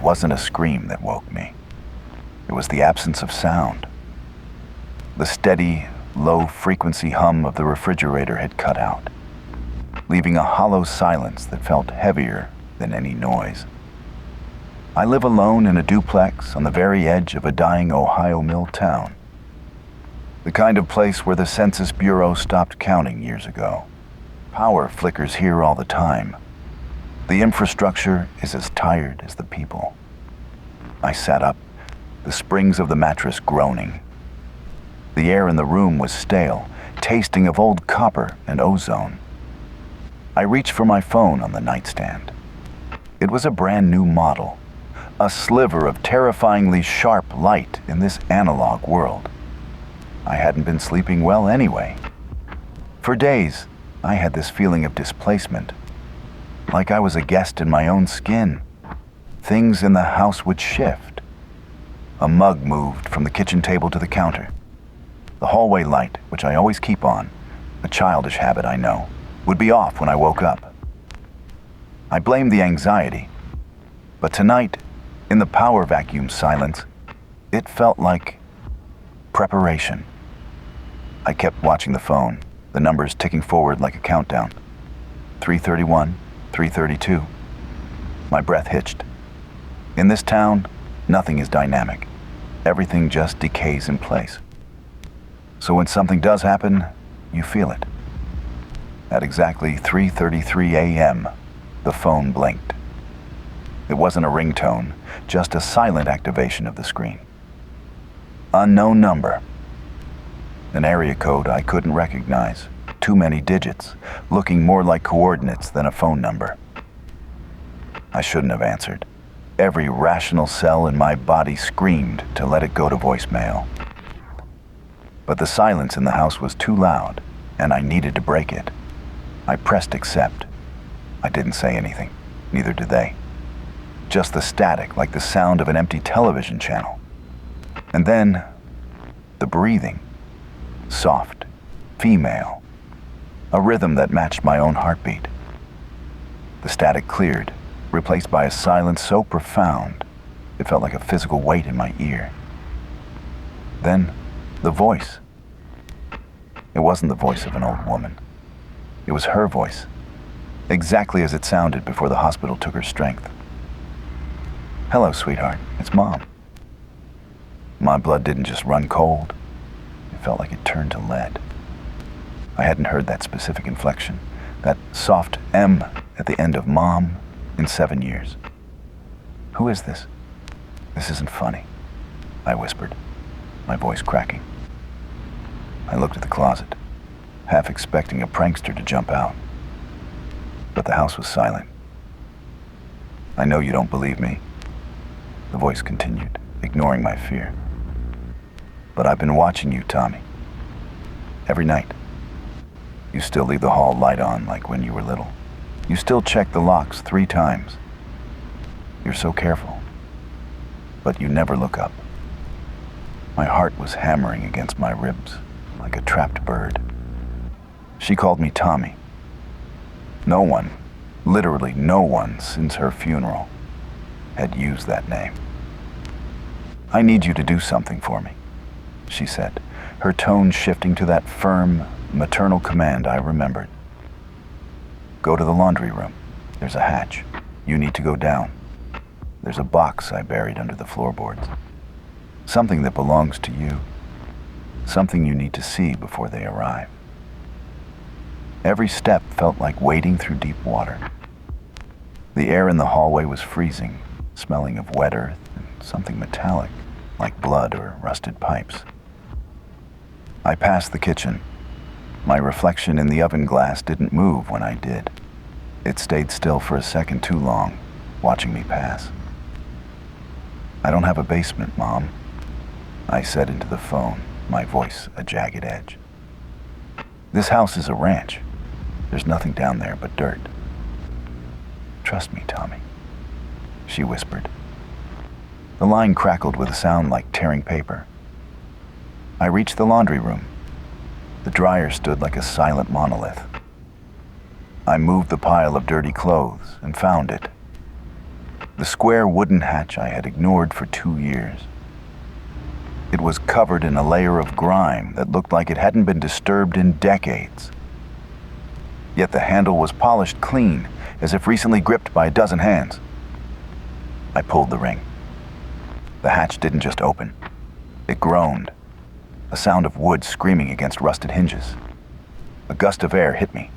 It wasn't a scream that woke me. It was the absence of sound. The steady, low-frequency hum of the refrigerator had cut out, leaving a hollow silence that felt heavier than any noise. I live alone in a duplex on the very edge of a dying Ohio mill town. The kind of place where the Census Bureau stopped counting years ago. Power flickers here all the time. The infrastructure is as tired as the people. I sat up, the springs of the mattress groaning. The air in the room was stale, tasting of old copper and ozone. I reached for my phone on the nightstand. It was a brand new model, a sliver of terrifyingly sharp light in this analog world. I hadn't been sleeping well anyway. For days, I had this feeling of displacement, like I was a guest in my own skin. Things in the house would shift. A mug moved from the kitchen table to the counter. The hallway light, which I always keep on, a childish habit I know, would be off when I woke up. I blamed the anxiety, but tonight, in the power vacuum silence, it felt like preparation. I kept watching the phone, the numbers ticking forward like a countdown. 3:31, 3:32. My breath hitched. In this town, nothing is dynamic. Everything just decays in place. So when something does happen, you feel it. At exactly 3:33 a.m., the phone blinked. It wasn't a ringtone, just a silent activation of the screen. Unknown number. An area code I couldn't recognize. Too many digits, looking more like coordinates than a phone number. I shouldn't have answered. Every rational cell in my body screamed to let it go to voicemail. But the silence in the house was too loud, and I needed to break it. I pressed accept. I didn't say anything, neither did they. Just the static, like the sound of an empty television channel. And then, the breathing. Soft, female. A rhythm that matched my own heartbeat. The static cleared, replaced by a silence so profound, it felt like a physical weight in my ear. Then, the voice. It wasn't the voice of an old woman. It was her voice, exactly as it sounded before the hospital took her strength. "Hello, sweetheart, it's Mom." My blood didn't just run cold. It felt like it turned to lead. I hadn't heard that specific inflection, that soft M at the end of Mom, in 7 years. "Who is this? This isn't funny," I whispered, my voice cracking. I looked at the closet, half expecting a prankster to jump out. But the house was silent. "I know you don't believe me," the voice continued, ignoring my fear. "But I've been watching you, Tommy. Every night. You still leave the hall light on like when you were little. You still check the locks 3 times. You're so careful. But you never look up." My heart was hammering against my ribs like a trapped bird. She called me Tommy. No one, literally no one since her funeral, had used that name. "I need you to do something for me," she said, her tone shifting to that firm, maternal command I remembered. "Go to the laundry room. There's a hatch. You need to go down. There's a box I buried under the floorboards. Something that belongs to you. Something you need to see before they arrive." Every step felt like wading through deep water. The air in the hallway was freezing, smelling of wet earth and something metallic, like blood or rusted pipes. I passed the kitchen. My reflection in the oven glass didn't move when I did. It stayed still for a second too long, watching me pass. "I don't have a basement, Mom," I said into the phone, my voice a jagged edge. "This house is a ranch. There's nothing down there but dirt." "Trust me, Tommy," she whispered. The line crackled with a sound like tearing paper. I reached the laundry room. The dryer stood like a silent monolith. I moved the pile of dirty clothes and found it. the square wooden hatch I had ignored for 2 years. It was covered in a layer of grime that looked like it hadn't been disturbed in decades. Yet the handle was polished clean, as if recently gripped by a dozen hands. I pulled the ring. The hatch didn't just open. It groaned, a sound of wood screaming against rusted hinges. A gust of air hit me,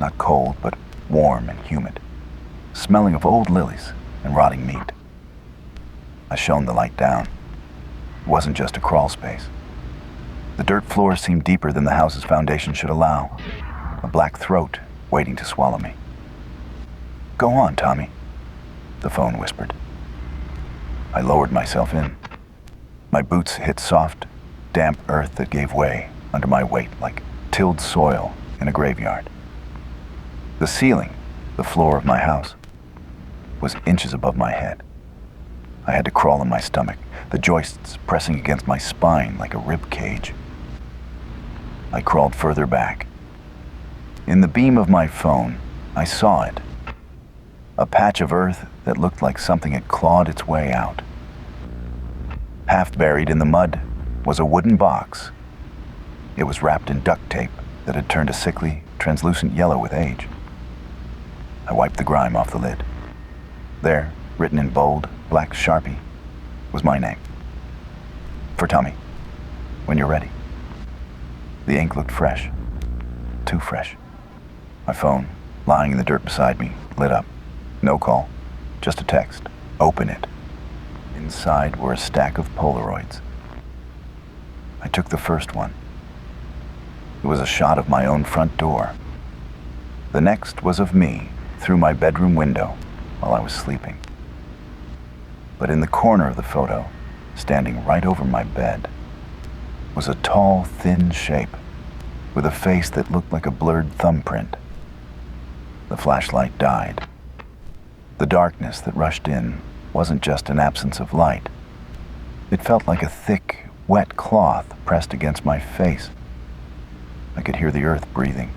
not cold, but warm and humid, smelling of old lilies and rotting meat. I shone the light down. It wasn't just a crawl space. The dirt floor seemed deeper than the house's foundation should allow, a black throat waiting to swallow me. "Go on, Tommy," the phone whispered. I lowered myself in. My boots hit soft, damp earth that gave way under my weight like tilled soil in a graveyard. The ceiling, the floor of my house, was inches above my head. I had to crawl on my stomach, the joists pressing against my spine like a rib cage. I crawled further back. In the beam of my phone, I saw it. A patch of earth that looked like something had clawed its way out. Half buried in the mud was a wooden box. It was wrapped in duct tape that had turned a sickly, translucent yellow with age. I wiped the grime off the lid. There, written in bold, black Sharpie, was my name. "For Tommy, when you're ready." The ink looked fresh. Too fresh. My phone, lying in the dirt beside me, lit up. No call, just a text. "Open it." Inside were a stack of Polaroids. I took the first one. It was a shot of my own front door. The next was of me through my bedroom window while I was sleeping. But in the corner of the photo, standing right over my bed, was a tall, thin shape with a face that looked like a blurred thumbprint. The flashlight died. The darkness that rushed in wasn't just an absence of light. It felt like a thick, wet cloth pressed against my face. I could hear the earth breathing.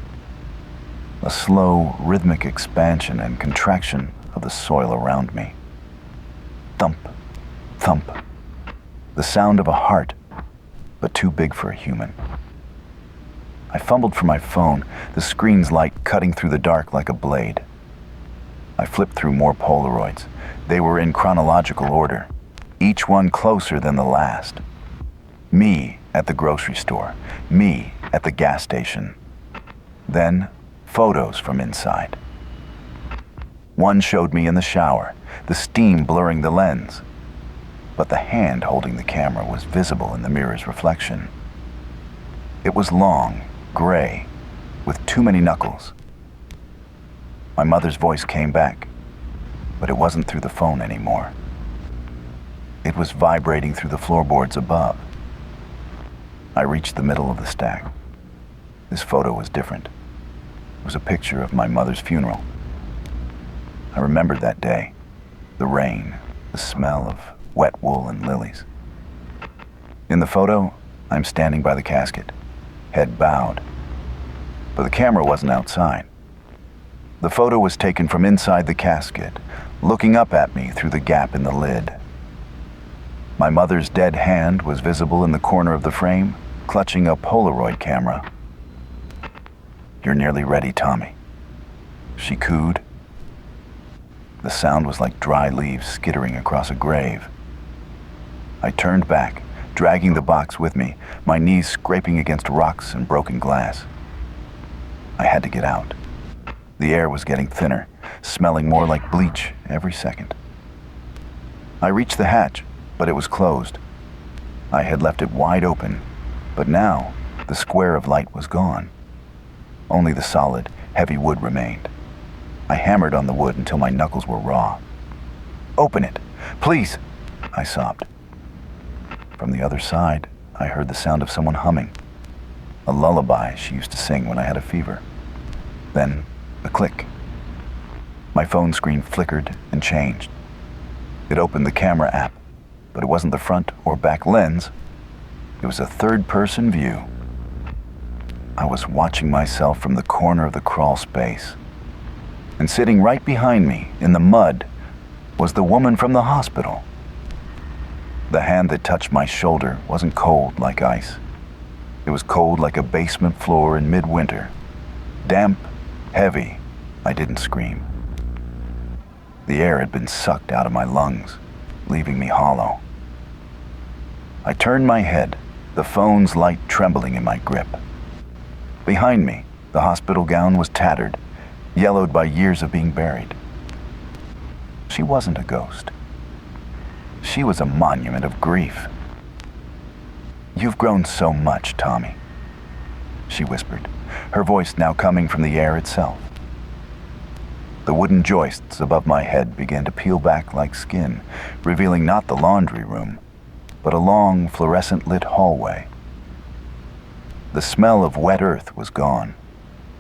A slow, rhythmic expansion and contraction of the soil around me. Thump, thump. The sound of a heart, but too big for a human. I fumbled for my phone, the screen's light cutting through the dark like a blade. I flipped through more Polaroids. They were in chronological order, each one closer than the last. Me at the grocery store, me at the gas station. Then, photos from inside. One showed me in the shower, the steam blurring the lens. But the hand holding the camera was visible in the mirror's reflection. It was long, gray, with too many knuckles. My mother's voice came back, but it wasn't through the phone anymore. It was vibrating through the floorboards above. I reached the middle of the stack. This photo was different. It was a picture of my mother's funeral. I remembered that day, the rain, the smell of wet wool and lilies. In the photo, I'm standing by the casket, head bowed. But the camera wasn't outside. The photo was taken from inside the casket, looking up at me through the gap in the lid. My mother's dead hand was visible in the corner of the frame, clutching a Polaroid camera. "You're nearly ready, Tommy," she cooed. The sound was like dry leaves skittering across a grave. I turned back, dragging the box with me, my knees scraping against rocks and broken glass. I had to get out. The air was getting thinner, smelling more like bleach every second. I reached the hatch, but it was closed. I had left it wide open, but now the square of light was gone. Only the solid, heavy wood remained. I hammered on the wood until my knuckles were raw. "Open it, please," I sobbed. From the other side, I heard the sound of someone humming, a lullaby she used to sing when I had a fever. Then, a click. My phone screen flickered and changed. It opened the camera app, but it wasn't the front or back lens. It was a third-person view. I was watching myself from the corner of the crawl space. And sitting right behind me, in the mud, was the woman from the hospital. The hand that touched my shoulder wasn't cold like ice. It was cold like a basement floor in midwinter. Damp, heavy. I didn't scream. The air had been sucked out of my lungs, leaving me hollow. I turned my head, the phone's light trembling in my grip. Behind me, the hospital gown was tattered, yellowed by years of being buried. She wasn't a ghost. She was a monument of grief. "You've grown so much, Tommy," she whispered, her voice now coming from the air itself. The wooden joists above my head began to peel back like skin, revealing not the laundry room, but a long, fluorescent-lit hallway. The smell of wet earth was gone,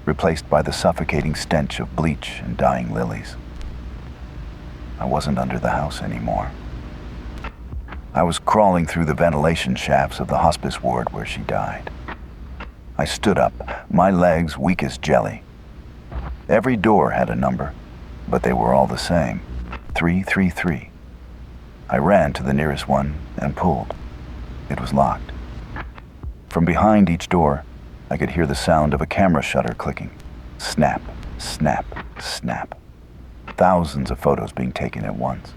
replaced by the suffocating stench of bleach and dying lilies. I wasn't under the house anymore. I was crawling through the ventilation shafts of the hospice ward where she died. I stood up, my legs weak as jelly. Every door had a number, but they were all the same, 333. I ran to the nearest one and pulled. It was locked. From behind each door, I could hear the sound of a camera shutter clicking. Snap, snap, snap. Thousands of photos being taken at once.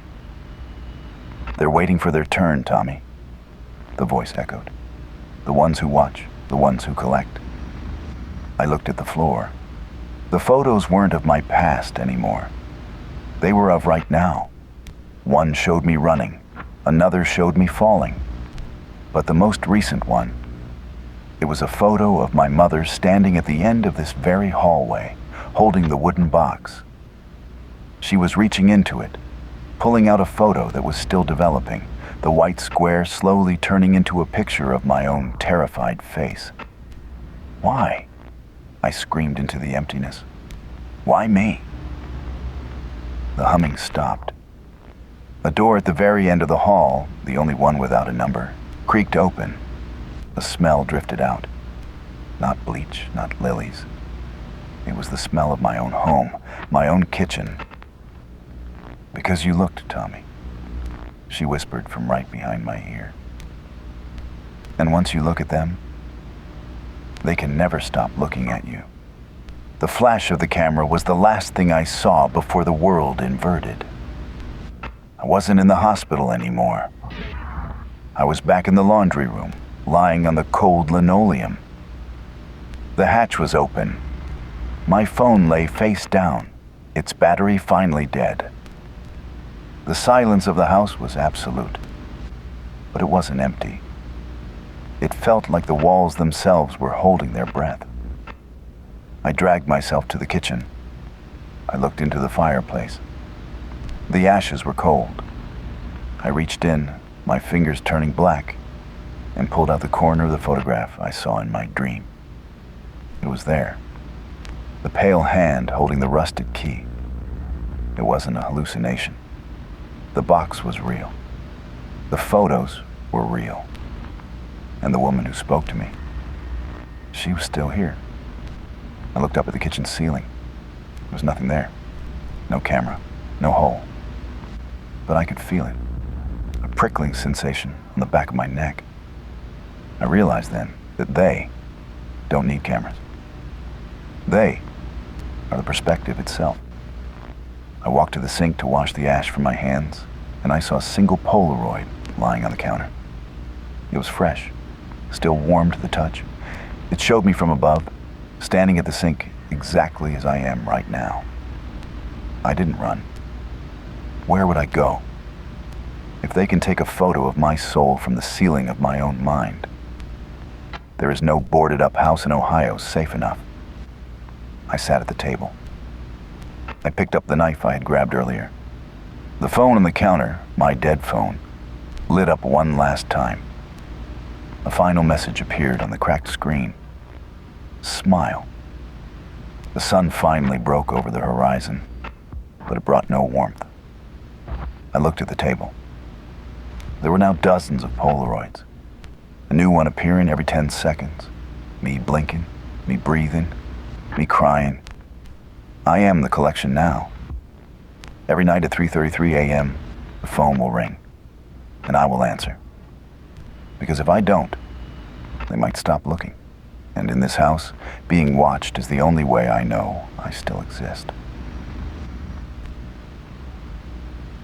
"They're waiting for their turn, Tommy," the voice echoed. "The ones who watch, the ones who collect." I looked at the floor. The photos weren't of my past anymore. They were of right now. One showed me running, another showed me falling. But the most recent one, it was a photo of my mother standing at the end of this very hallway, holding the wooden box. She was reaching into it, pulling out a photo that was still developing, the white square slowly turning into a picture of my own terrified face. "Why?" I screamed into the emptiness. "Why me?" The humming stopped. A door at the very end of the hall, the only one without a number, creaked open. A smell drifted out. Not bleach, not lilies. It was the smell of my own home, my own kitchen. "Because you looked, Tommy," she whispered from right behind my ear. "And once you look at them, they can never stop looking at you." The flash of the camera was the last thing I saw before the world inverted. I wasn't in the hospital anymore. I was back in the laundry room, lying on the cold linoleum. The hatch was open. My phone lay face down, its battery finally dead. The silence of the house was absolute, but it wasn't empty. It felt like the walls themselves were holding their breath. I dragged myself to the kitchen. I looked into the fireplace. The ashes were cold. I reached in, my fingers turning black, and pulled out the corner of the photograph I saw in my dream. It was there, the pale hand holding the rusted key. It wasn't a hallucination. The box was real. The photos were real. And the woman who spoke to me, she was still here. I looked up at the kitchen ceiling. There was nothing there. No camera, no hole. But I could feel it, a prickling sensation on the back of my neck. I realized then that they don't need cameras. They are the perspective itself. I walked to the sink to wash the ash from my hands, and I saw a single Polaroid lying on the counter. It was fresh, still warm to the touch. It showed me from above, standing at the sink exactly as I am right now. I didn't run. Where would I go? If they can take a photo of my soul from the ceiling of my own mind, there is no boarded-up house in Ohio safe enough. I sat at the table. I picked up the knife I had grabbed earlier. The phone on the counter, my dead phone, lit up one last time. A final message appeared on the cracked screen. Smile. The sun finally broke over the horizon, but it brought no warmth. I looked at the table. There were now dozens of Polaroids. A new one appearing every 10 seconds. Me blinking, me breathing, me crying. I am the collection now. Every night at 3:33 a.m., the phone will ring, and I will answer. Because if I don't, they might stop looking. And in this house, being watched is the only way I know I still exist.